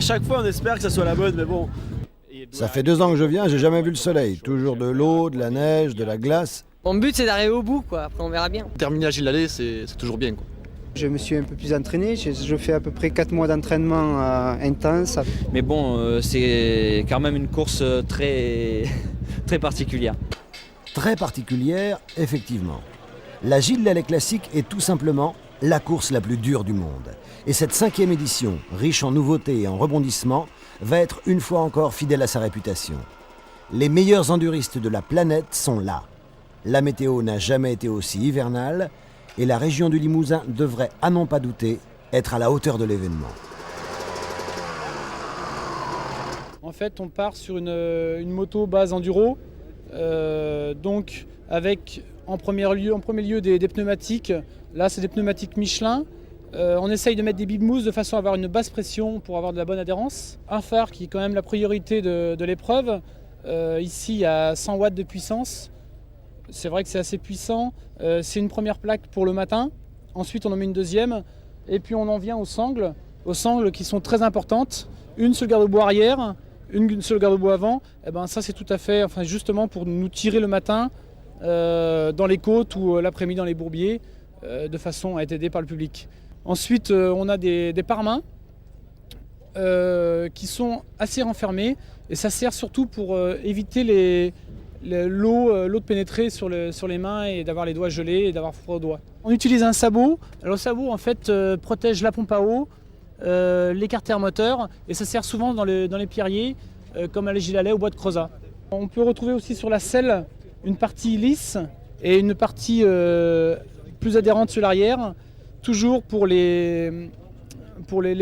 chaque fois on espère que ça soit la bonne, mais bon. Ça fait 2 ans que je viens, j'ai jamais vu le soleil. Toujours de l'eau, de la neige, de la glace. Mon but c'est d'arriver au bout quoi, après on verra bien. Terminer à Gilles-Lallé, c'est toujours bien quoi. Je me suis un peu plus entraîné, je fais à peu près 4 mois d'entraînement intense. Mais bon, c'est quand même une course très, très particulière. Très particulière, effectivement. La Gilles-Lallé Classique est tout simplement la course la plus dure du monde. Et cette 5e édition, riche en nouveautés et en rebondissements, va être une fois encore fidèle à sa réputation. Les meilleurs enduristes de la planète sont là. La météo n'a jamais été aussi hivernale et la région du Limousin devrait, à n'en pas douter, être à la hauteur de l'événement. En fait, on part sur une moto base enduro, donc avec en premier lieu des pneumatiques. Là, c'est des pneumatiques Michelin. On essaye de mettre des big-mousse de façon à avoir une basse pression pour avoir de la bonne adhérence. Un phare qui est quand même la priorité de l'épreuve. Ici, il y a 100 watts de puissance. C'est vrai que c'est assez puissant. C'est une première plaque pour le matin. Ensuite, on en met une deuxième. Et puis, on en vient aux sangles qui sont très importantes. Une sur le garde-boue arrière, une sur le garde-boue avant. Et ben, ça, c'est tout à fait, justement pour nous tirer le matin dans les côtes ou l'après-midi dans les bourbiers, de façon à être aidé par le public. Ensuite, on a des pare-mains qui sont assez renfermés. Et ça sert surtout pour éviter l'eau de pénétrer sur les mains et d'avoir les doigts gelés et d'avoir froid aux doigts. On utilise un sabot. Alors, le sabot en fait protège la pompe à eau, l'écarteur moteur et ça sert souvent dans les pierriers comme à la Gilles-Lallé au bois de Crozat. On peut retrouver aussi sur la selle une partie lisse et une partie plus adhérente sur l'arrière, toujours pour les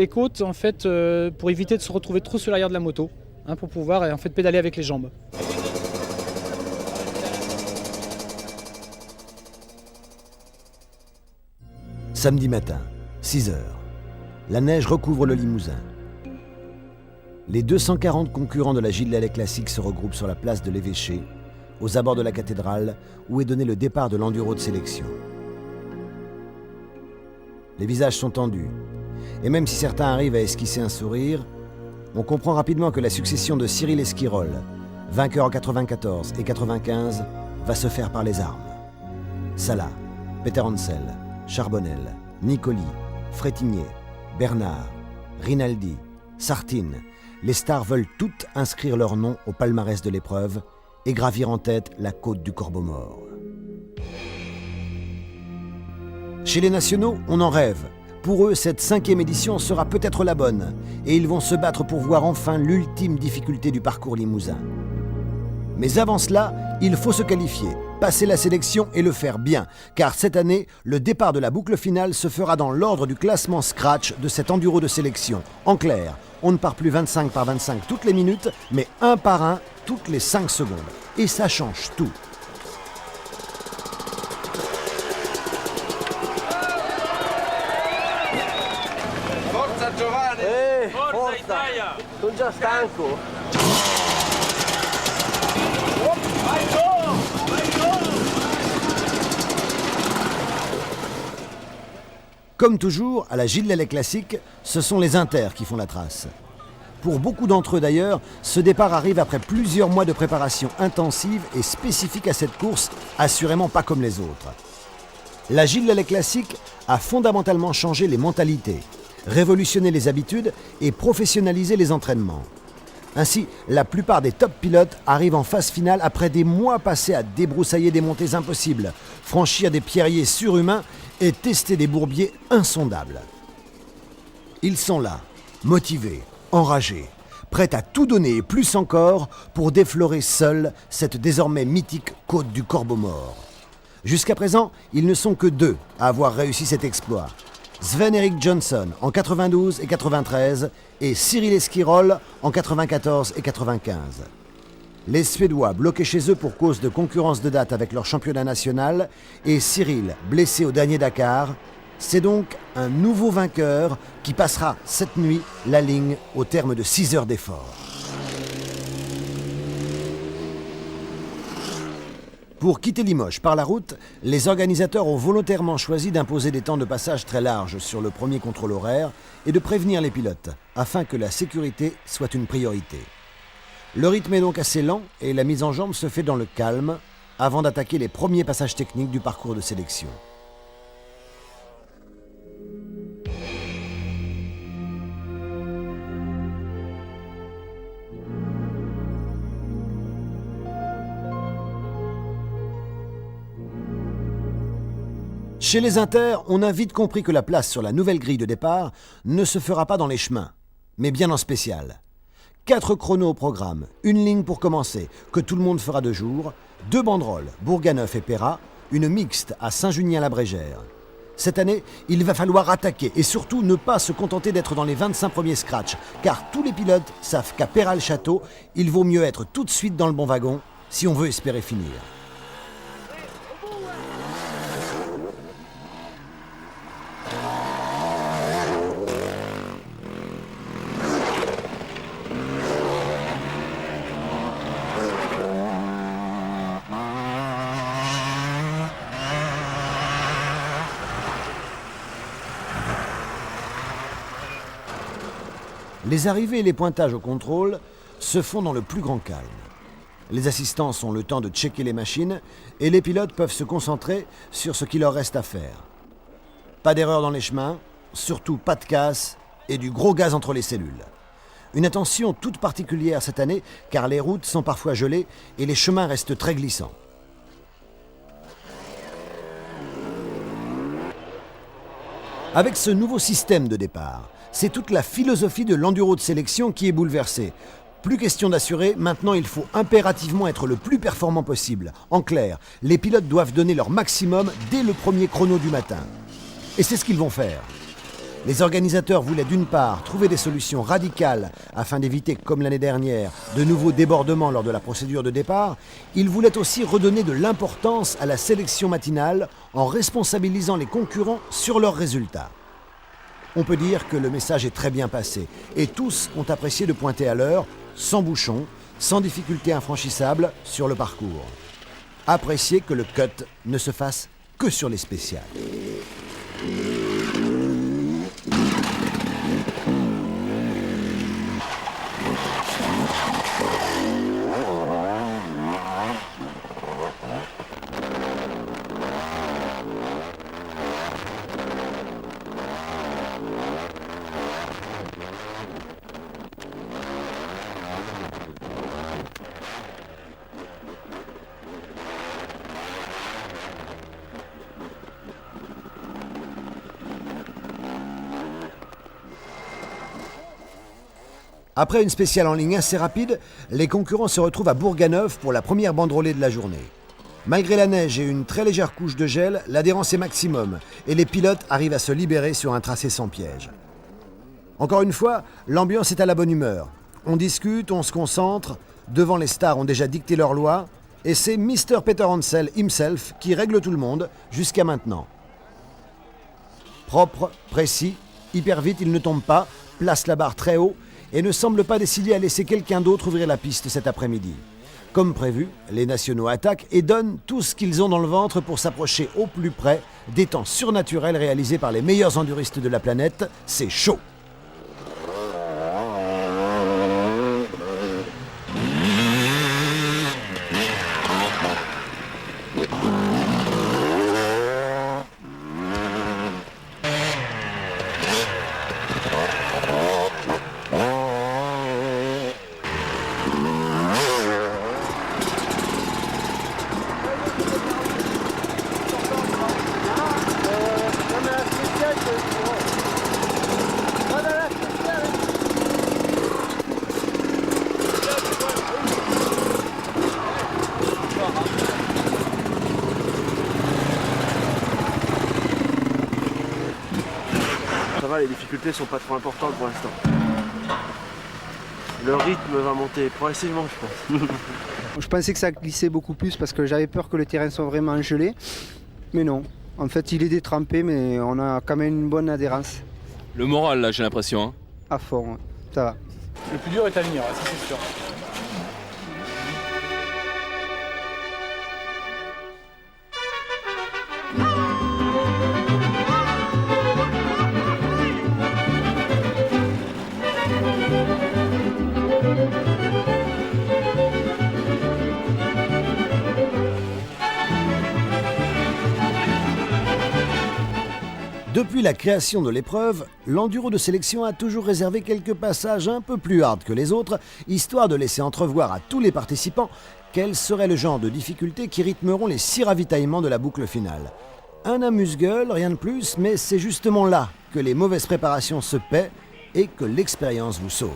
côtes en fait, pour éviter de se retrouver trop sur l'arrière de la moto, pour pouvoir en fait pédaler avec les jambes. Samedi matin, 6 h. La neige recouvre le Limousin. Les 240 concurrents de la Gilles-Lallé Classique se regroupent sur la place de l'Évêché, aux abords de la cathédrale, où est donné le départ de l'enduro de sélection. Les visages sont tendus, et même si certains arrivent à esquisser un sourire, on comprend rapidement que la succession de Cyril Esquirol, vainqueur en 94 et 95, va se faire par les armes. Salah, Peter Hansel, Charbonnel, Nicoli, Frétigné, Bernard, Rinaldi, Sartine, les stars veulent toutes inscrire leur nom au palmarès de l'épreuve et gravir en tête la côte du Corbeau-Mort. Chez les nationaux, on en rêve. Pour eux, cette 5e édition sera peut-être la bonne et ils vont se battre pour voir enfin l'ultime difficulté du parcours limousin. Mais avant cela, il faut se qualifier, passer la sélection et le faire bien, car cette année, le départ de la boucle finale se fera dans l'ordre du classement scratch de cet enduro de sélection. En clair, on ne part plus 25 par 25 toutes les minutes, mais un par un toutes les 5 secondes. Et ça change tout. Forza Giovanni! Forza Italia! Sono già stanco! Comme toujours, à la Gilles-Lallé Classique, ce sont les inters qui font la trace. Pour beaucoup d'entre eux d'ailleurs, ce départ arrive après plusieurs mois de préparation intensive et spécifique à cette course, assurément pas comme les autres. La Gilles-Lallé Classique a fondamentalement changé les mentalités, révolutionné les habitudes et professionnalisé les entraînements. Ainsi, la plupart des top pilotes arrivent en phase finale après des mois passés à débroussailler des montées impossibles, franchir des pierriers surhumains et tester des bourbiers insondables. Ils sont là, motivés, enragés, prêts à tout donner et plus encore pour déflorer seuls cette désormais mythique côte du Corbeau-Mort. Jusqu'à présent, ils ne sont que 2 à avoir réussi cet exploit. Sven-Erik Johnson en 92 et 93 et Cyril Esquirol en 94 et 95. Les Suédois bloqués chez eux pour cause de concurrence de date avec leur championnat national et Cyril blessé au dernier Dakar, c'est donc un nouveau vainqueur qui passera cette nuit la ligne au terme de 6 heures d'effort. Pour quitter Limoges par la route, les organisateurs ont volontairement choisi d'imposer des temps de passage très larges sur le premier contrôle horaire et de prévenir les pilotes. afin que la sécurité soit une priorité. Le rythme est donc assez lent et la mise en jambe se fait dans le calme avant d'attaquer les premiers passages techniques du parcours de sélection. Chez les Inters, on a vite compris que la place sur la nouvelle grille de départ ne se fera pas dans les chemins, mais bien en spécial. 4 chronos au programme, une ligne pour commencer, que tout le monde fera de jour, 2 banderoles, Bourganeuf et Pérat, une mixte à Saint-Junien-la-Brégère. Cette année, il va falloir attaquer et surtout ne pas se contenter d'être dans les 25 premiers scratchs, car tous les pilotes savent qu'à Pérat-le-Château, il vaut mieux être tout de suite dans le bon wagon si on veut espérer finir. Les arrivées et les pointages au contrôle se font dans le plus grand calme. Les assistants ont le temps de checker les machines et les pilotes peuvent se concentrer sur ce qu'il leur reste à faire. Pas d'erreur dans les chemins, surtout pas de casse et du gros gaz entre les cellules. Une attention toute particulière cette année car les routes sont parfois gelées et les chemins restent très glissants. Avec ce nouveau système de départ, c'est toute la philosophie de l'enduro de sélection qui est bouleversée. Plus question d'assurer, maintenant il faut impérativement être le plus performant possible. En clair, les pilotes doivent donner leur maximum dès le premier chrono du matin. Et c'est ce qu'ils vont faire. Les organisateurs voulaient d'une part trouver des solutions radicales afin d'éviter, comme l'année dernière, de nouveaux débordements lors de la procédure de départ. Ils voulaient aussi redonner de l'importance à la sélection matinale en responsabilisant les concurrents sur leurs résultats. On peut dire que le message est très bien passé et tous ont apprécié de pointer à l'heure, sans bouchon, sans difficulté infranchissable sur le parcours. Apprécier que le cut ne se fasse que sur les spéciales. Après une spéciale en ligne assez rapide, les concurrents se retrouvent à Bourganeuf pour la première banderolée de la journée. Malgré la neige et une très légère couche de gel, l'adhérence est maximum et les pilotes arrivent à se libérer sur un tracé sans piège. Encore une fois, l'ambiance est à la bonne humeur. On discute, on se concentre, devant les stars ont déjà dicté leurs lois et c'est Mr. Peter Hansel himself qui règle tout le monde jusqu'à maintenant. Propre, précis, hyper vite, il ne tombe pas, place la barre très haut et ne semble pas décidé à laisser quelqu'un d'autre ouvrir la piste cet après-midi. Comme prévu, les nationaux attaquent et donnent tout ce qu'ils ont dans le ventre pour s'approcher au plus près des temps surnaturels réalisés par les meilleurs enduristes de la planète. C'est chaud! Ça va, les difficultés sont pas trop importantes pour l'instant. Le rythme va monter progressivement, je pense. Je pensais que ça glissait beaucoup plus parce que j'avais peur que le terrain soit vraiment gelé. Mais non, en fait il est détrempé mais on a quand même une bonne adhérence. Le moral, là, j'ai l'impression. Hein. À fond, ça va. Le plus dur est à venir, ça c'est sûr. Depuis la création de l'épreuve, l'enduro de sélection a toujours réservé quelques passages un peu plus hard que les autres, histoire de laisser entrevoir à tous les participants quel serait le genre de difficultés qui rythmeront les 6 ravitaillements de la boucle finale. Un amuse-gueule, rien de plus, mais c'est justement là que les mauvaises préparations se paient et que l'expérience vous sauve.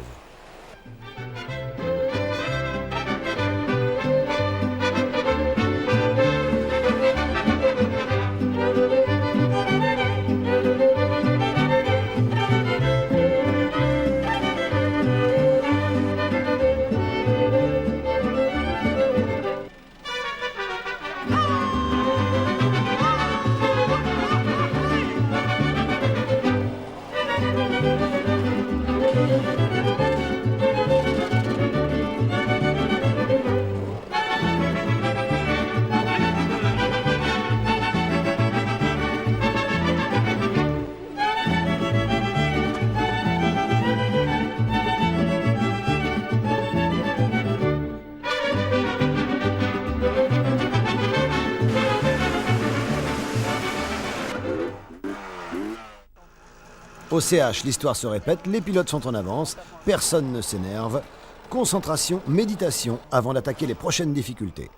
Au CH, l'histoire se répète, les pilotes sont en avance, personne ne s'énerve. Concentration, méditation avant d'attaquer les prochaines difficultés.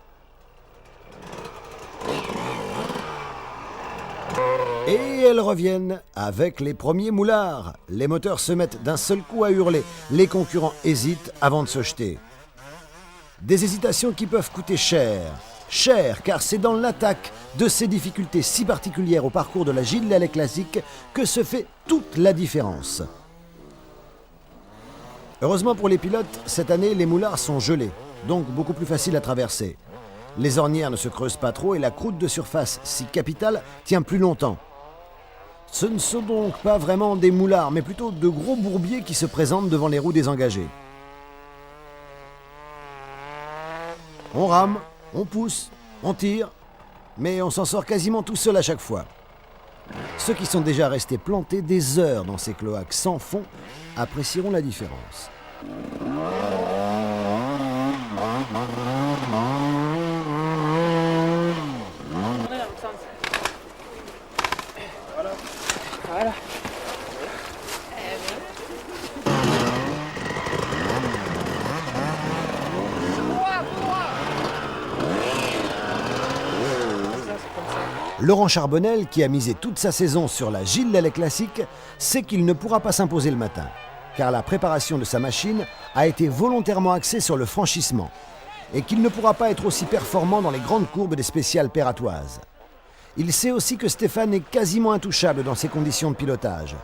Et elles reviennent avec les premiers moulards. Les moteurs se mettent d'un seul coup à hurler. Les concurrents hésitent avant de se jeter. Des hésitations qui peuvent coûter cher. Cher, car c'est dans l'attaque de ces difficultés si particulières au parcours de la Gilles Lelais classique que se fait toute la différence. Heureusement pour les pilotes, cette année, les moulards sont gelés, donc beaucoup plus faciles à traverser. Les ornières ne se creusent pas trop et la croûte de surface, si capitale, tient plus longtemps. Ce ne sont donc pas vraiment des moulards, mais plutôt de gros bourbiers qui se présentent devant les roues désengagées. On rame, on pousse, on tire, mais on s'en sort quasiment tout seul à chaque fois. Ceux qui sont déjà restés plantés des heures dans ces cloaques sans fond apprécieront la différence. Voilà. Laurent Charbonnel, qui a misé toute sa saison sur la Gilles Lelais classique, sait qu'il ne pourra pas s'imposer le matin, car la préparation de sa machine a été volontairement axée sur le franchissement, et qu'il ne pourra pas être aussi performant dans les grandes courbes des spéciales perratoises. Il sait aussi que Stéphane est quasiment intouchable dans ces conditions de pilotage,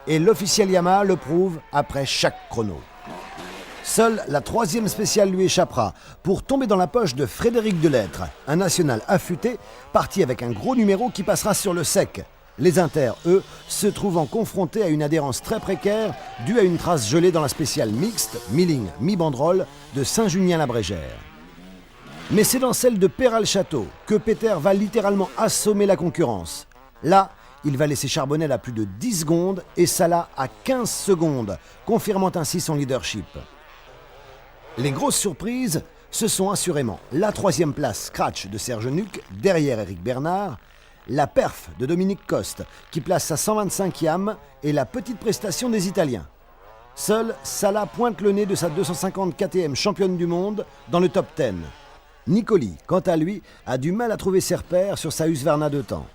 et l'officiel Yamaha le prouve après chaque chrono. Seule la 3e spéciale lui échappera pour tomber dans la poche de Frédéric Delettre, un national affûté, parti avec un gros numéro qui passera sur le sec. Les Inter, eux, se trouvant confrontés à une adhérence très précaire due à une trace gelée dans la spéciale mixte, mi-ligne, mi-banderole, de Saint-Junien-la-Brégère. Mais c'est dans celle de Péral-Château que Peter va littéralement assommer la concurrence. Là, il va laisser Charbonnel à plus de 10 secondes et Salah à 15 secondes, confirmant ainsi son leadership. Les grosses surprises, ce sont assurément la 3e place scratch de Serge Nuc derrière Éric Bernard, la perf de Dominique Coste qui place sa 125e et la petite prestation des Italiens. Seul Salah pointe le nez de sa 254e championne du monde dans le top 10. Nicoli, quant à lui, a du mal à trouver ses repères sur sa Husqvarna de temps.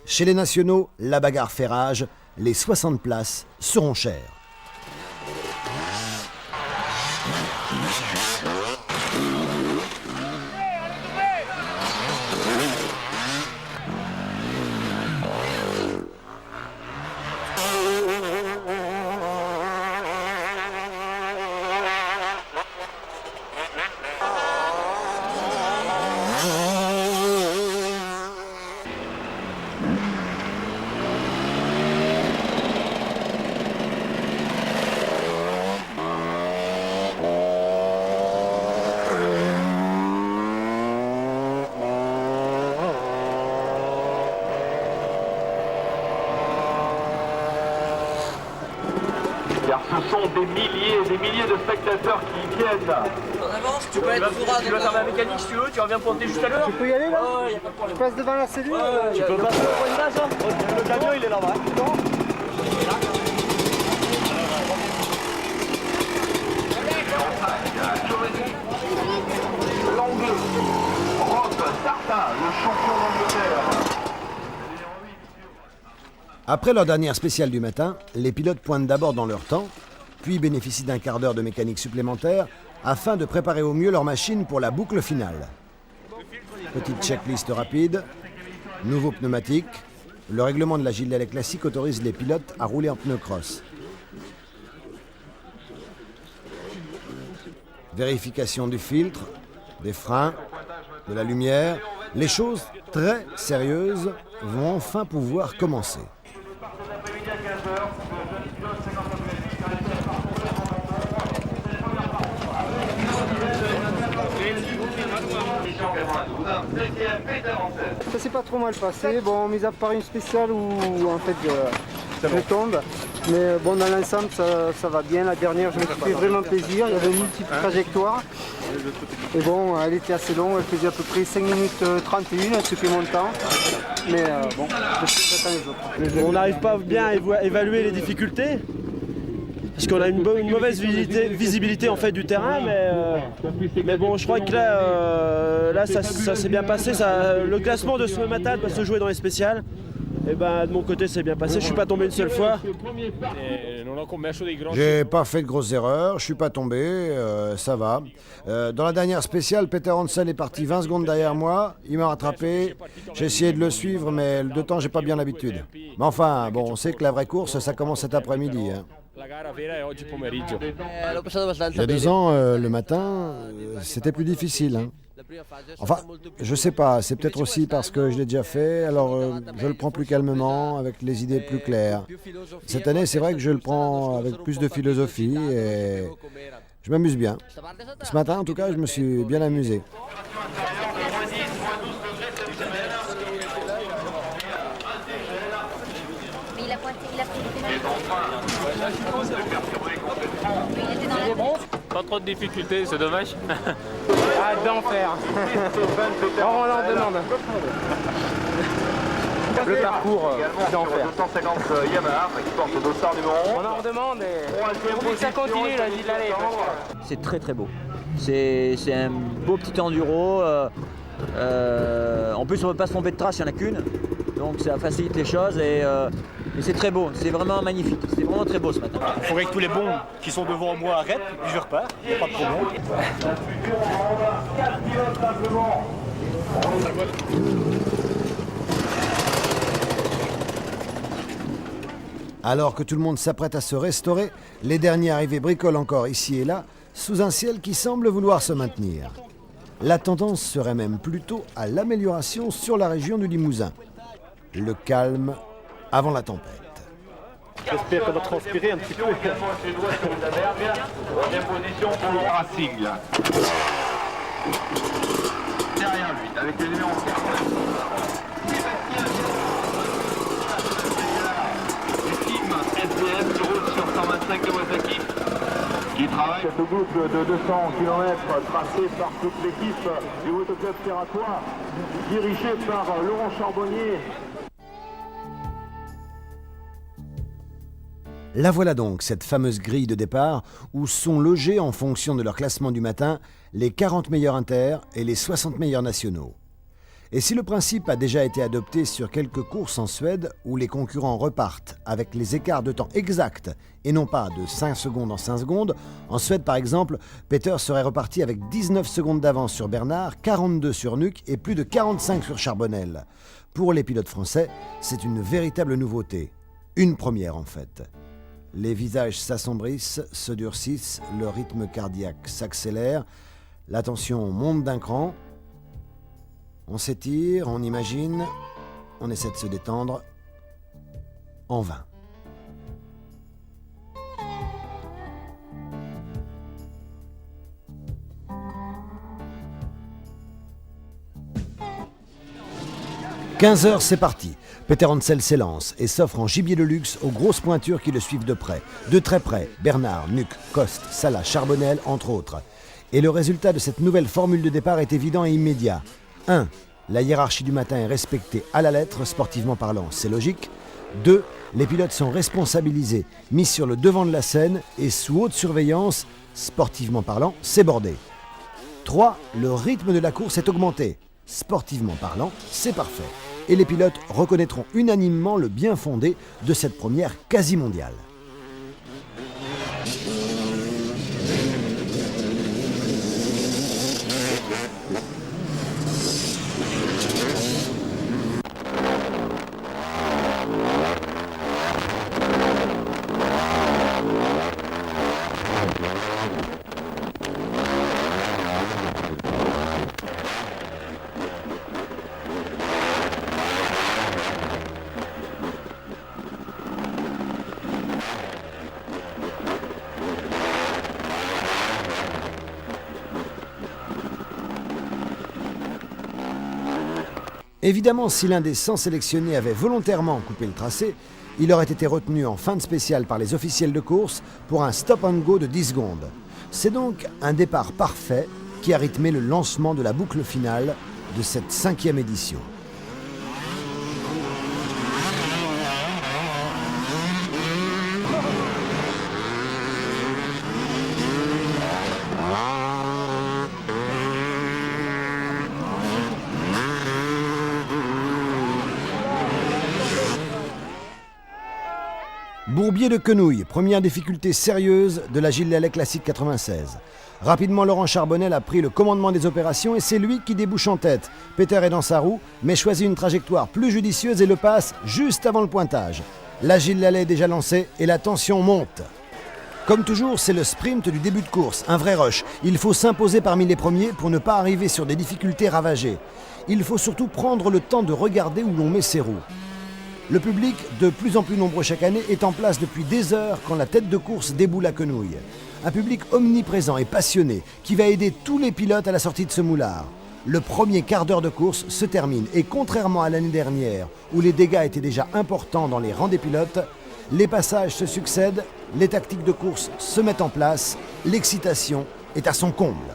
Chez les nationaux, la bagarre fait rage, les 60 places seront chères. des milliers et des milliers de spectateurs qui viennent. En avance, tu peux aller tout droit. Tu vas faire la mécanique si tu veux, tu reviens pointer juste à l'heure. Je peux y aller là? Oh, y a pas de problème. Je passe devant la cellule? Tu peux passer au point de base, hein. Le camion il est là-bas. L'anglais, Rob Sarta, le champion d'Angleterre. Après leur dernière spéciale du matin, les pilotes pointent d'abord dans leur temps, puis bénéficient d'un quart d'heure de mécanique supplémentaire afin de préparer au mieux leur machine pour la boucle finale. Petite checklist rapide, nouveaux pneumatiques. Le règlement de la Gilles Lelec classique autorise les pilotes à rouler en pneus cross. Vérification du filtre, des freins, de la lumière. Les choses très sérieuses vont enfin pouvoir commencer. Ça s'est pas trop mal passé, bon, mis à part une spéciale où en fait je tombe. Mais bon, dans l'ensemble, ça va bien. La dernière, je me suis fait vraiment plaisir. Il y avait une multiple trajectoire. Et bon, elle était assez longue, elle faisait à peu près 5 minutes 31, ce qui est mon temps. Mais bon, je suis très les autres. On n'arrive pas bien à évaluer les difficultés. Parce qu'on a une mauvaise visibilité en fait du terrain, mais bon, je crois que là ça s'est bien passé. Le classement de ce matin va se jouer dans les spéciales. Et ben de mon côté c'est bien passé, je suis pas tombé une seule fois. J'ai pas fait de grosses erreurs, je suis pas tombé, ça va. Dans la dernière spéciale, Peter Hansen est parti 20 secondes derrière moi, il m'a rattrapé, j'ai essayé de le suivre, mais de temps j'ai pas bien l'habitude. Mais enfin, bon, on sait que la vraie course, ça commence cet après-midi. Hein. Il y a 2 ans, le matin, c'était plus difficile. Hein. Enfin, je sais pas, c'est peut-être aussi parce que je l'ai déjà fait, alors je le prends plus calmement, avec les idées plus claires. Cette année, c'est vrai que je le prends avec plus de philosophie et je m'amuse bien. Ce matin, en tout cas, je me suis bien amusé. Mais il a pointé, il a pris il était dans la bombe. Pas trop de difficultés, c'est dommage. Ah, d'enfer. On leur demande. Le parcours d'enfer. 250 Yamaha qui porte au dossard numéro 11. On leur demande et ça continue la vie de l'année. C'est très très beau. C'est un beau petit enduro. En plus, on ne peut pas se tromper de trace, il n'y en a qu'une. Donc ça facilite les choses et c'est très beau. C'est vraiment magnifique. C'est vraiment très beau ce matin. Il faudrait que tous les bons qui sont devant moi arrêtent, puis je repars. Il n'y a pas de problème. Alors que tout le monde s'apprête à se restaurer, les derniers arrivés bricolent encore ici et là, sous un ciel qui semble vouloir se maintenir. La tendance serait même plutôt à l'amélioration sur la région du Limousin. Le calme avant la tempête. J'espère qu'on va transpirer un petit peu. Troisième position pour le Racing. Derrière lui, avec le numéro 4. Team SDF qui roule sur 125 Kawasaki. Qui travaille cette boucle de 200 km tracée par toute l'équipe du Motoclub Ferratois, dirigée par Laurent Charbonnier. La voilà donc, cette fameuse grille de départ où sont logés en fonction de leur classement du matin les 40 meilleurs inter et les 60 meilleurs nationaux. Et si le principe a déjà été adopté sur quelques courses en Suède où les concurrents repartent avec les écarts de temps exacts et non pas de 5 secondes en 5 secondes, en Suède par exemple, Peter serait reparti avec 19 secondes d'avance sur Bernard, 42 sur Nuc et plus de 45 sur Charbonnel. Pour les pilotes français, c'est une véritable nouveauté. Une première en fait. Les visages s'assombrissent, se durcissent, le rythme cardiaque s'accélère, la tension monte d'un cran. On s'étire, on imagine, on essaie de se détendre, en vain. 15h, c'est parti. Peter Hansel s'élance et s'offre en gibier de luxe aux grosses pointures qui le suivent de près. De très près, Bernard, Nuc, Coste, Salah, Charbonnel, entre autres. Et le résultat de cette nouvelle formule de départ est évident et immédiat. 1. La hiérarchie du matin est respectée à la lettre, sportivement parlant, c'est logique. 2. Les pilotes sont responsabilisés, mis sur le devant de la scène et sous haute surveillance, sportivement parlant, c'est bordé. 3. Le rythme de la course est augmenté. Sportivement parlant, c'est parfait. Et les pilotes reconnaîtront unanimement le bien fondé de cette première quasi mondiale. Évidemment, si l'un des 100 sélectionnés avait volontairement coupé le tracé, il aurait été retenu en fin de spéciale par les officiels de course pour un stop and go de 10 secondes. C'est donc un départ parfait qui a rythmé le lancement de la boucle finale de cette 5e édition. Bourbier de Quenouille, première difficulté sérieuse de la Gilles Lelais Classique 96. Rapidement, Laurent Charbonnel a pris le commandement des opérations et c'est lui qui débouche en tête. Peter est dans sa roue, mais choisit une trajectoire plus judicieuse et le passe juste avant le pointage. La Gilles Lelais est déjà lancée et la tension monte. Comme toujours, c'est le sprint du début de course, un vrai rush. Il faut s'imposer parmi les premiers pour ne pas arriver sur des difficultés ravagées. Il faut surtout prendre le temps de regarder où l'on met ses roues. Le public, de plus en plus nombreux chaque année, est en place depuis des heures quand la tête de course déboule à Quenouille. Un public omniprésent et passionné qui va aider tous les pilotes à la sortie de ce moulard. Le premier quart d'heure de course se termine et contrairement à l'année dernière où les dégâts étaient déjà importants dans les rangs des pilotes, les passages se succèdent, les tactiques de course se mettent en place, l'excitation est à son comble.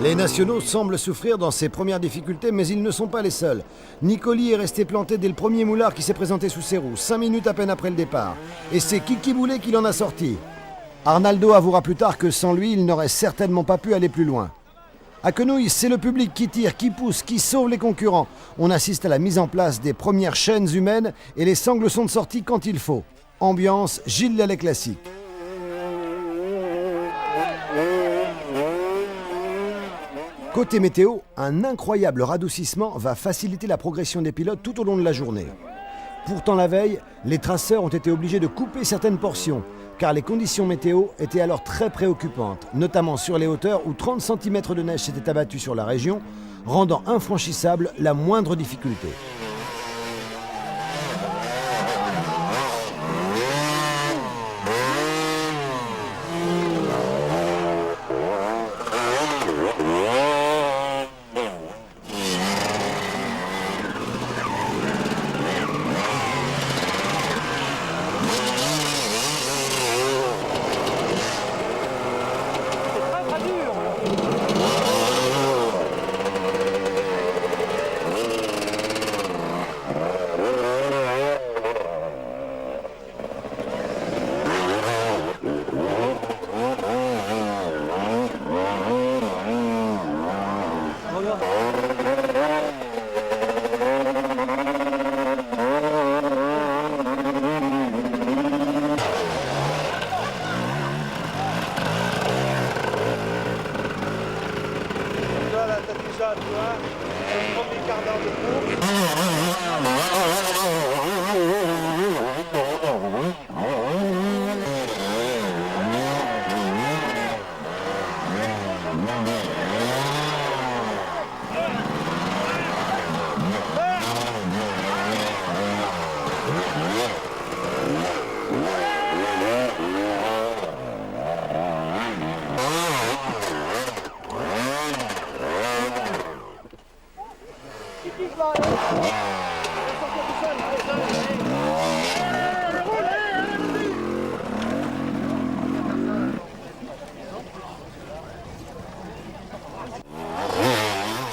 Les nationaux semblent souffrir dans ces premières difficultés, mais ils ne sont pas les seuls. Nicoli est resté planté dès le premier moulard qui s'est présenté sous ses roues, 5 minutes à peine après le départ. Et c'est Kiki Boulet qui l'en a sorti. Arnaldo avouera plus tard que sans lui, il n'aurait certainement pas pu aller plus loin. À Quenouille, c'est le public qui tire, qui pousse, qui sauve les concurrents. On assiste à la mise en place des premières chaînes humaines et les sangles sont de sortie quand il faut. Ambiance Gilles Lelais Classique. Côté météo, un incroyable radoucissement va faciliter la progression des pilotes tout au long de la journée. Pourtant la veille, les traceurs ont été obligés de couper certaines portions. car les conditions météo étaient alors très préoccupantes, notamment sur les hauteurs où 30 cm de neige s'étaient abattus sur la région, rendant infranchissable la moindre difficulté.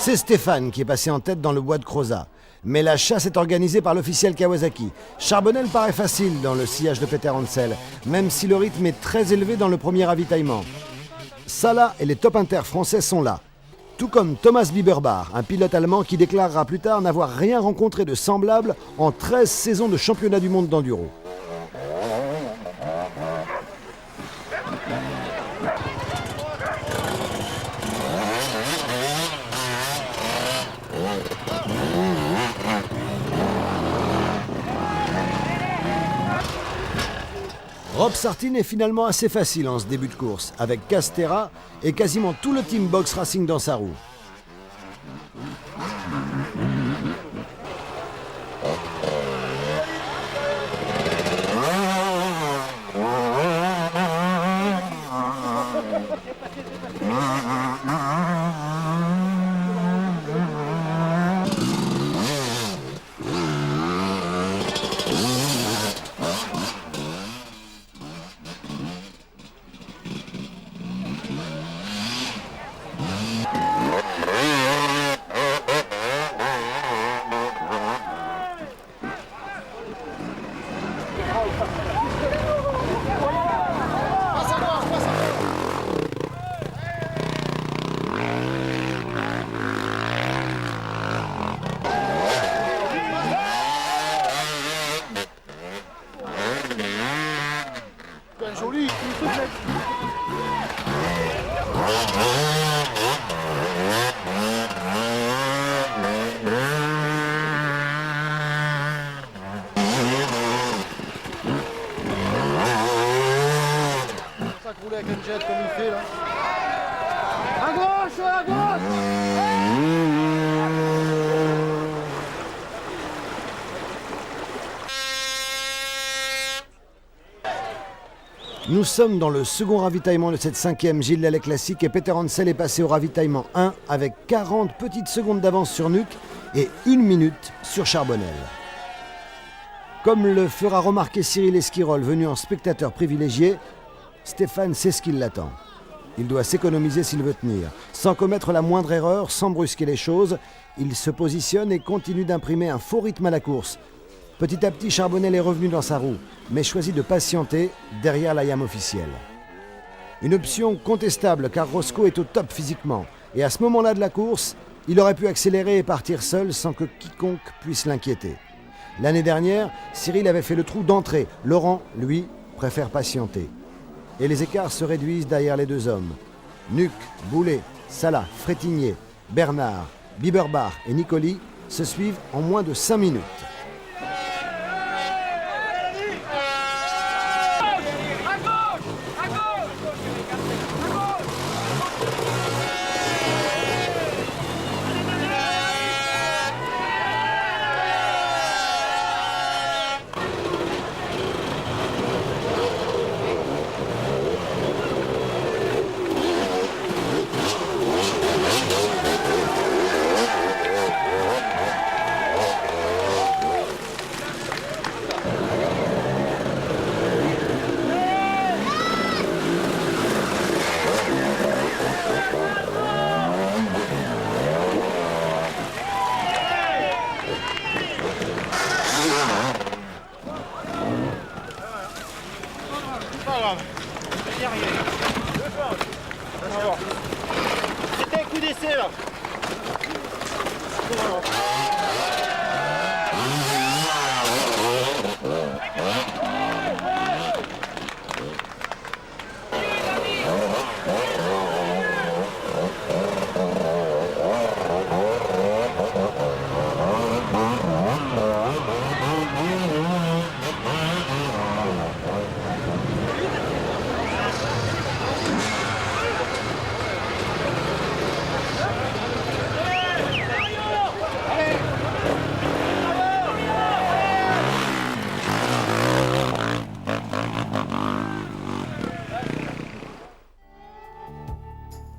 C'est Stéphane qui est passé en tête dans le bois de Crozat. Mais la chasse est organisée par l'officiel Kawasaki. Charbonnel paraît facile dans le sillage de Peter Hansel, même si le rythme est très élevé dans le premier ravitaillement. Salah et les top inter français sont là. Tout comme Thomas Biberbach, un pilote allemand qui déclarera plus tard n'avoir rien rencontré de semblable en 13 saisons de championnat du monde d'enduro. Rob Sartine est finalement assez facile en ce début de course, avec Castera et quasiment tout le team Box Racing dans sa roue. Avec un jet comme il fait là. À gauche, à gauche. Nous sommes dans le second ravitaillement de cette 5e Gilles Lelais Classique et Peter Hansel est passé au ravitaillement 1 avec 40 petites secondes d'avance sur Nuc et 1 minute sur Charbonnel. Comme le fera remarquer Cyril Esquirol, venu en spectateur privilégié, Stéphane sait ce qui l'attend. Il doit s'économiser s'il veut tenir. Sans commettre la moindre erreur, sans brusquer les choses, il se positionne et continue d'imprimer un faux rythme à la course. Petit à petit, Charbonnel est revenu dans sa roue, mais choisit de patienter derrière la yam officielle. Une option contestable car Roscoe est au top physiquement. Et à ce moment-là de la course, il aurait pu accélérer et partir seul sans que quiconque puisse l'inquiéter. L'année dernière, Cyril avait fait le trou d'entrée. Laurent, lui, préfère patienter. Et les écarts se réduisent derrière les deux hommes. Nuc, Boulet, Salah, Frétigné, Bernard, Biberbach et Nicoli se suivent en moins de 5 minutes. À gauche.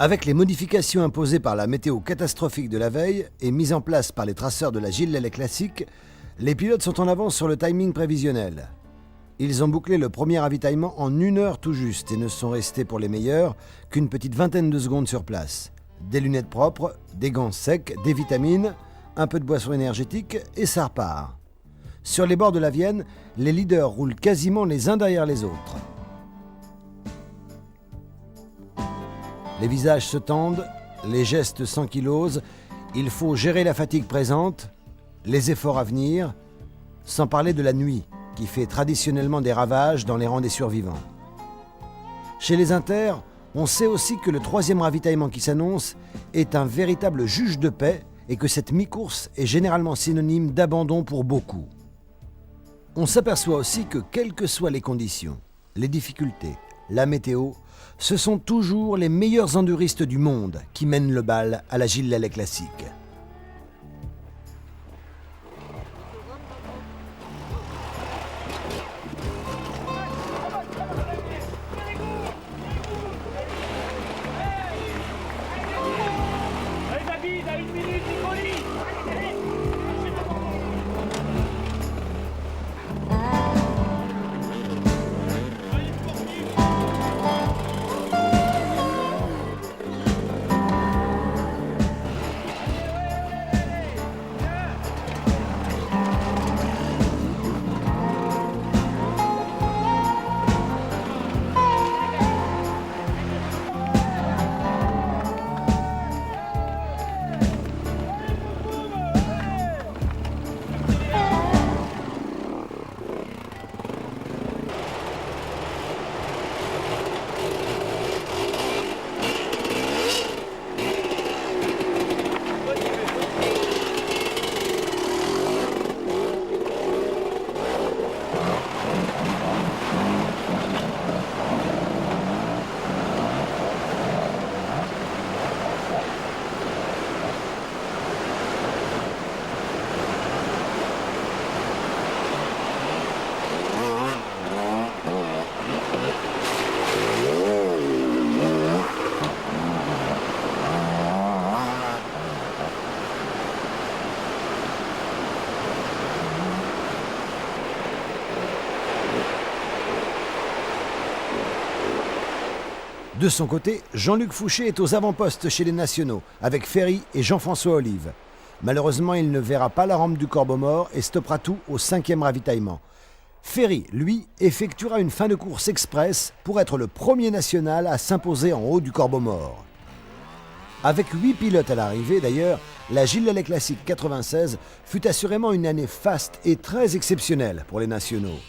Avec les modifications imposées par la météo catastrophique de la veille et mises en place par les traceurs de la Gilles Lelais Classique, les pilotes sont en avance sur le timing prévisionnel. Ils ont bouclé le premier ravitaillement en 1 heure tout juste et ne sont restés pour les meilleurs qu'une petite vingtaine de secondes sur place. Des lunettes propres, des gants secs, des vitamines, un peu de boisson énergétique et ça repart. Sur les bords de la Vienne, les leaders roulent quasiment les uns derrière les autres. Les visages se tendent, les gestes s'ankylosent, il faut gérer la fatigue présente, les efforts à venir, sans parler de la nuit, qui fait traditionnellement des ravages dans les rangs des survivants. Chez les Inter, on sait aussi que le 3e ravitaillement qui s'annonce est un véritable juge de paix et que cette mi-course est généralement synonyme d'abandon pour beaucoup. On s'aperçoit aussi que quelles que soient les conditions, les difficultés, la météo, ce sont toujours les meilleurs enduristes du monde qui mènent le bal à la Gilles Lelais Classique. De son côté, Jean-Luc Fouché est aux avant-postes chez les Nationaux, avec Ferry et Jean-François Olive. Malheureusement, il ne verra pas la rampe du Corbeau-Mort et stoppera tout au 5e ravitaillement. Ferry, lui, effectuera une fin de course express pour être le premier national à s'imposer en haut du Corbeau-Mort. Avec 8 pilotes à l'arrivée, d'ailleurs, la Gilles Lelais Classique 96 fut assurément une année faste et très exceptionnelle pour les Nationaux.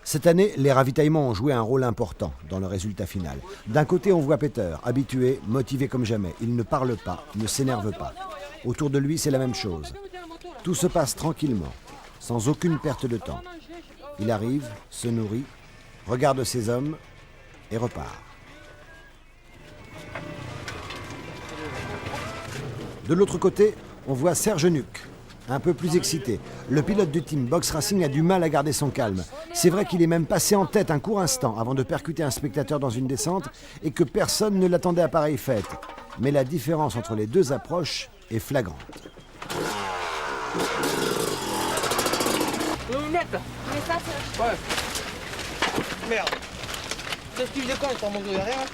Cette année, les ravitaillements ont joué un rôle important dans le résultat final. D'un côté, on voit Peter, habitué, motivé comme jamais. Il ne parle pas, ne s'énerve pas. Autour de lui, c'est la même chose. Tout se passe tranquillement, sans aucune perte de temps. Il arrive, se nourrit, regarde ses hommes et repart. De l'autre côté, on voit Serge Nuc, un peu plus excité. Le pilote du team Box Racing a du mal à garder son calme. C'est vrai qu'il est même passé en tête un court instant avant de percuter un spectateur dans une descente et que personne ne l'attendait à pareille fête. Mais la différence entre les deux approches est flagrante. Ouais. Merde. Qu'est-ce que tu fais quand je t'en manque derrière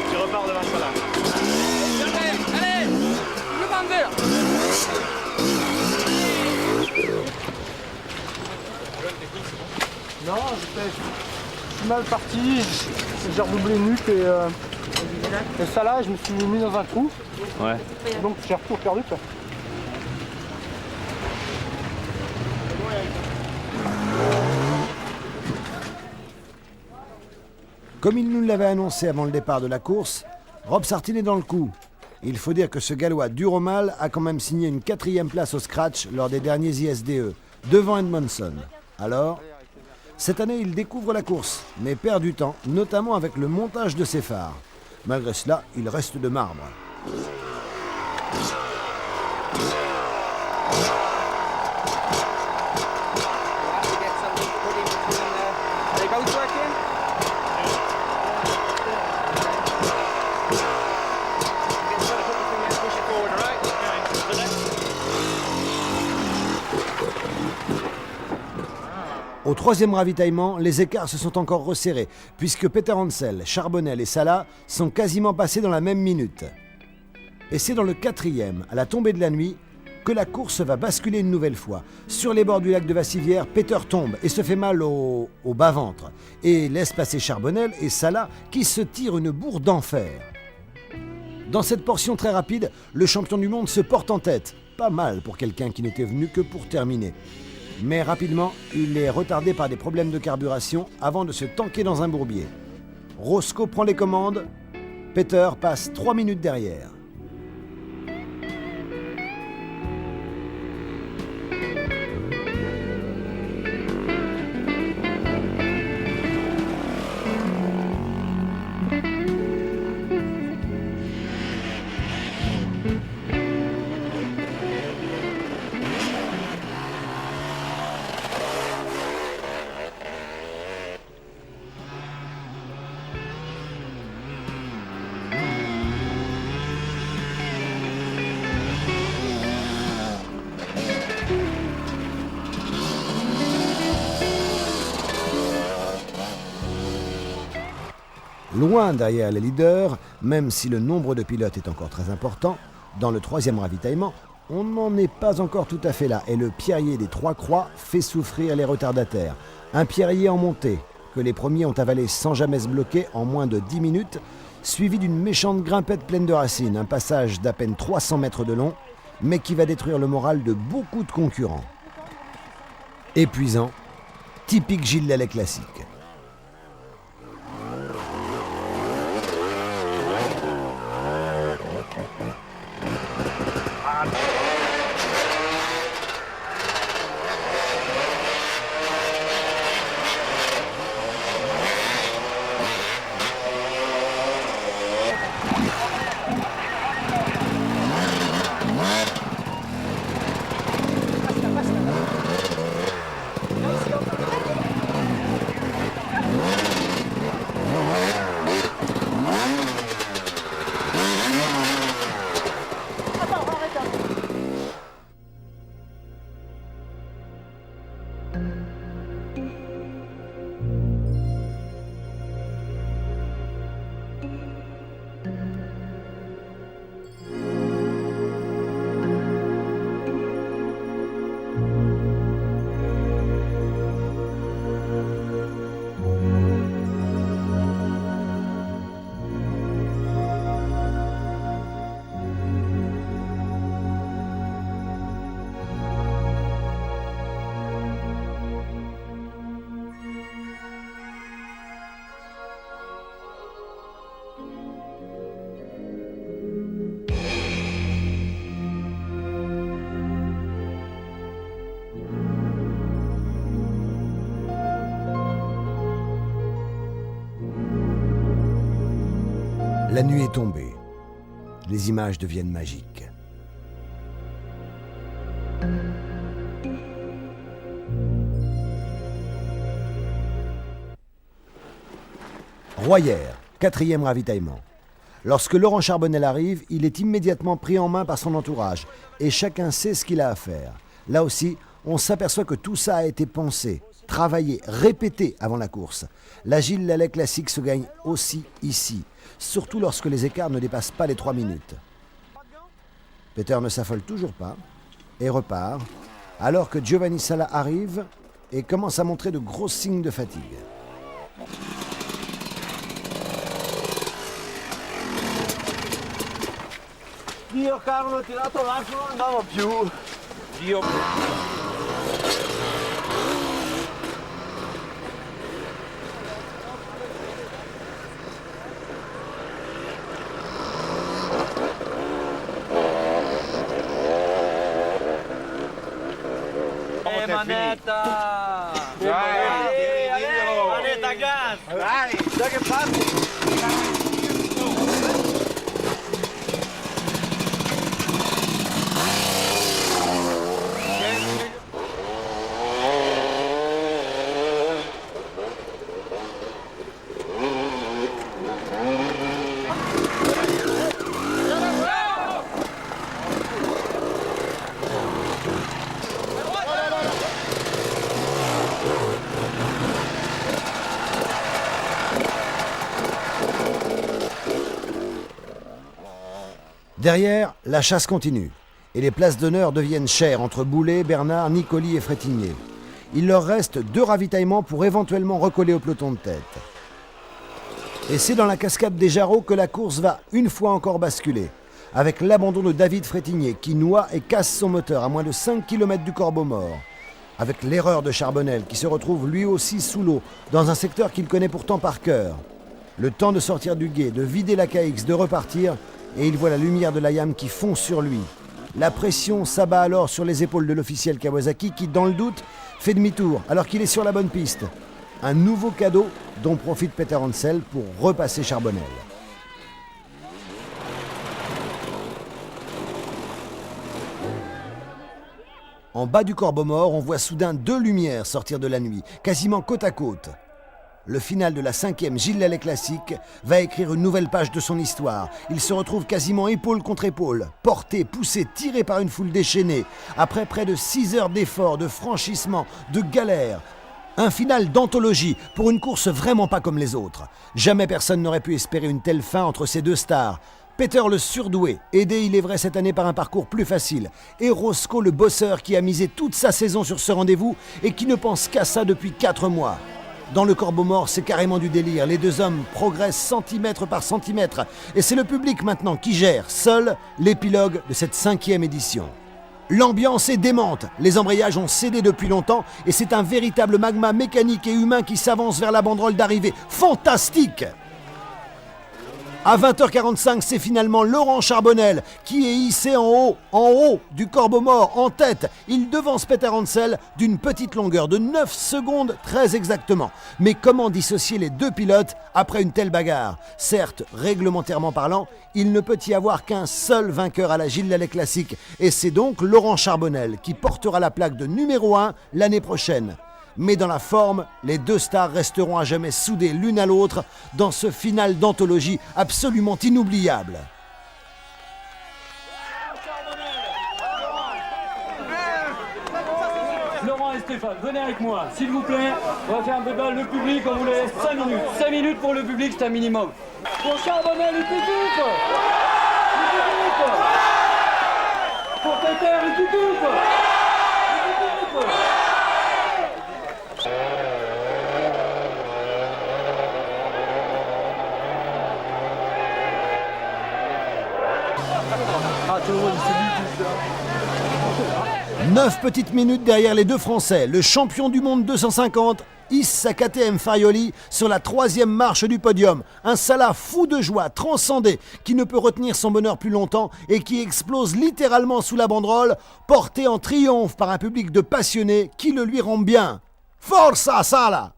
Tu repars devant ça là. Allez, je m'en vais là. mal parti, j'ai redoublé nuque et ça là, je me suis mis dans un trou. Ouais. Donc j'ai tout perdu quoi. Comme il nous l'avait annoncé avant le départ de la course, Rob Sartin est dans le coup. Il faut dire que ce Gallois dur au mal a quand même signé une 4e place au scratch lors des derniers ISDE, devant Edmondson. Alors, cette année, il découvre la course, mais perd du temps, notamment avec le montage de ses phares. Malgré cela, il reste de marbre. Au 3e ravitaillement, les écarts se sont encore resserrés, puisque Peter Hansel, Charbonnel et Salah sont quasiment passés dans la même minute. Et c'est dans le 4e, à la tombée de la nuit, que la course va basculer une nouvelle fois. Sur les bords du lac de Vassivière, Peter tombe et se fait mal au bas-ventre, et laisse passer Charbonnel et Salah qui se tirent une bourre d'enfer. Dans cette portion très rapide, le champion du monde se porte en tête. Pas mal pour quelqu'un qui n'était venu que pour terminer. Mais rapidement, il est retardé par des problèmes de carburation avant de se tanker dans un bourbier. Roscoe prend les commandes, Peter passe 3 minutes derrière. Loin derrière les leaders, même si le nombre de pilotes est encore très important, dans le 3e ravitaillement, on n'en est pas encore tout à fait là et le pierrier des 3 Croix fait souffrir les retardataires. Un pierrier en montée, que les premiers ont avalé sans jamais se bloquer en moins de 10 minutes, suivi d'une méchante grimpette pleine de racines, un passage d'à peine 300 mètres de long, mais qui va détruire le moral de beaucoup de concurrents. Épuisant, typique Gilles Lelais classique. La nuit est tombée. Les images deviennent magiques. Royère, 4e ravitaillement. Lorsque Laurent Charbonnel arrive, il est immédiatement pris en main par son entourage et chacun sait ce qu'il a à faire. Là aussi, on s'aperçoit que tout ça a été pensé, travaillé, répété avant la course. La Gilles Lelais classique se gagne aussi ici, surtout lorsque les écarts ne dépassent pas les 3 minutes. Peter ne s'affole toujours pas et repart, alors que Giovanni Sala arrive et commence à montrer de gros signes de fatigue. Io caro l'ho tirato l'arco, non andavo più. Io... Manetta! Manetta gas! Dai, sai che fatti? Derrière, la chasse continue. Et les places d'honneur deviennent chères entre Boulet, Bernard, Nicoli et Frétigné. Il leur reste 2 ravitaillements pour éventuellement recoller au peloton de tête. Et c'est dans la cascade des Jarreaux que la course va une fois encore basculer, avec l'abandon de David Frétigné qui noie et casse son moteur à moins de 5 km du Corbeau Mort, avec l'erreur de Charbonnel qui se retrouve lui aussi sous l'eau, dans un secteur qu'il connaît pourtant par cœur. Le temps de sortir du gué, de vider la KX, de repartir, et il voit la lumière de la Yam qui fond sur lui. La pression s'abat alors sur les épaules de l'officiel Kawasaki qui, dans le doute, fait demi-tour alors qu'il est sur la bonne piste. Un nouveau cadeau dont profite Peter Hansel pour repasser Charbonnel. En bas du Corbeau Mort, on voit soudain 2 lumières sortir de la nuit, quasiment côte à côte. Le final de la 5e Gilles Lallet Classique va écrire une nouvelle page de son histoire. Il se retrouve quasiment épaule contre épaule, porté, poussé, tiré par une foule déchaînée, après près de 6 heures d'efforts, de franchissement, de galère. Un final d'anthologie pour une course vraiment pas comme les autres. Jamais personne n'aurait pu espérer une telle fin entre ces 2 stars. Peter le surdoué, aidé il est vrai cette année par un parcours plus facile, et Roscoe le bosseur qui a misé toute sa saison sur ce rendez-vous et qui ne pense qu'à ça depuis 4 mois. Dans le Corbeau Mort, c'est carrément du délire. Les 2 hommes progressent centimètre par centimètre. Et c'est le public maintenant qui gère, seul, l'épilogue de cette 5e édition. L'ambiance est démente. Les embrayages ont cédé depuis longtemps et c'est un véritable magma mécanique et humain qui s'avance vers la banderole d'arrivée. Fantastique! À 20h45, c'est finalement Laurent Charbonnel qui est hissé en haut du Corbeau Mort, en tête. Il devance Peter Hansel d'une petite longueur de 9 secondes très exactement. Mais comment dissocier les 2 pilotes après une telle bagarre? Certes, réglementairement parlant, il ne peut y avoir qu'un seul vainqueur à la Gilles Lallet Classique. Et c'est donc Laurent Charbonnel qui portera la plaque de numéro 1 l'année prochaine. Mais dans la forme, les 2 stars resteront à jamais soudées l'une à l'autre dans ce final d'anthologie absolument inoubliable. Laurent et Stéphane, venez avec moi, s'il vous plaît. On va faire un débat, le public, on vous laisse 5 minutes. 5 minutes pour le public, c'est un minimum. Pour Charbonnel, il pique. Pour Peter, il pique. Ah, tout le monde, c'est 9 petites minutes derrière les 2 Français. Le champion du monde 250 hisse sa KTM Farioli sur la 3e marche du podium. Un Salah fou de joie, transcendé, qui ne peut retenir son bonheur plus longtemps et qui explose littéralement sous la banderole, porté en triomphe par un public de passionnés qui le lui rend bien. Forza Salah!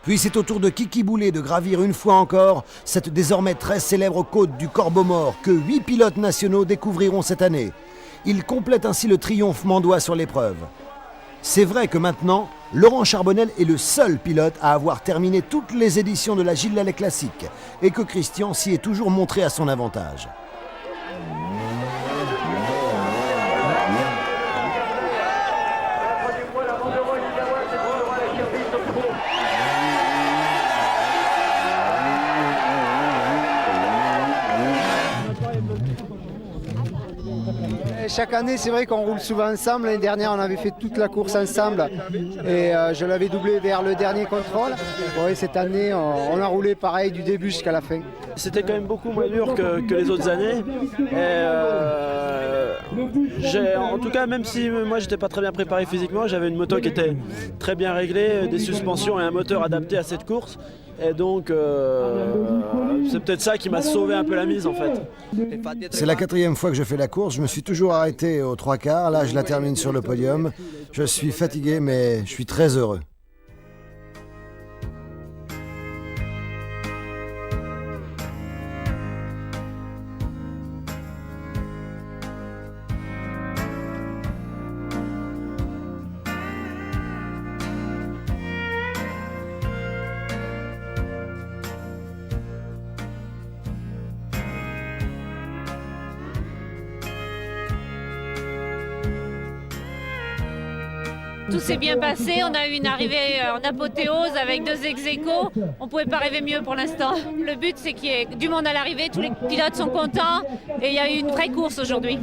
Puis c'est au tour de Kiki Boulet de gravir une fois encore cette désormais très célèbre côte du Corbeau Mort que 8 pilotes nationaux découvriront cette année. Il complète ainsi le triomphe mandois sur l'épreuve. C'est vrai que maintenant, Laurent Charbonnel est le seul pilote à avoir terminé toutes les éditions de la Gilles Lallet Classique et que Christian s'y est toujours montré à son avantage. chaque année, c'est vrai qu'on roule souvent ensemble. L'année dernière, on avait fait toute la course ensemble et je l'avais doublé vers le dernier contrôle. Ouais, cette année, on a roulé pareil du début jusqu'à la fin. C'était quand même beaucoup moins dur que les autres années. Et en tout cas, même si moi j'étais pas très bien préparé physiquement, j'avais une moto qui était très bien réglée, des suspensions et un moteur adapté à cette course. Et donc, c'est peut-être ça qui m'a sauvé un peu la mise en fait. C'est la 4e fois que je fais la course. Je me suis toujours arrêté aux 3/4. Là, je la termine sur le podium. Je suis fatigué, mais je suis très heureux. Tout s'est bien passé, on a eu une arrivée en apothéose avec 2 ex-aequo. On ne pouvait pas rêver mieux pour l'instant. Le but c'est qu'il y ait du monde à l'arrivée, tous les pilotes sont contents et il y a eu une vraie course aujourd'hui.